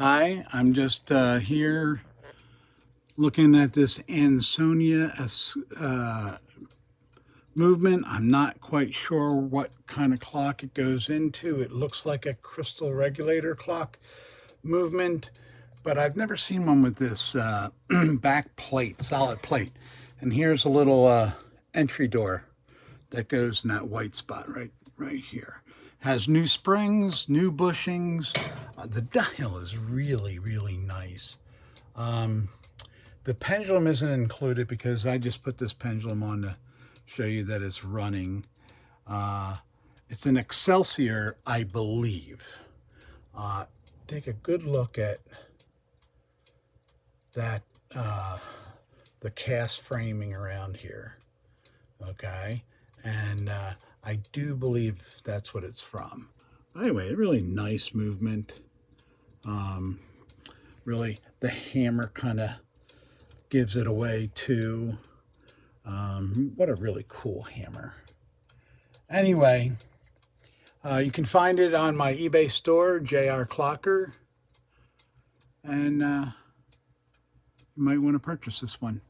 Hi, I'm just here looking at this Ansonia movement. I'm not quite sure what kind of clock it goes into. It looks like a crystal regulator clock movement, but I've never seen one with this back plate, solid plate. And here's a little entry door that goes in that white spot right here. Has new springs, new bushings. The dial is really nice. The pendulum isn't included because I just put this pendulum on to show you that it's running. It's an Excelsior, I believe. Take a good look at that, the cast framing around here. Okay, and I do believe that's what it's from. Anyway, really nice movement. Really, the hammer kind of gives it away too. What a really cool hammer. Anyway, you can find it on my eBay store, JR Clocker, and you might want to purchase this one.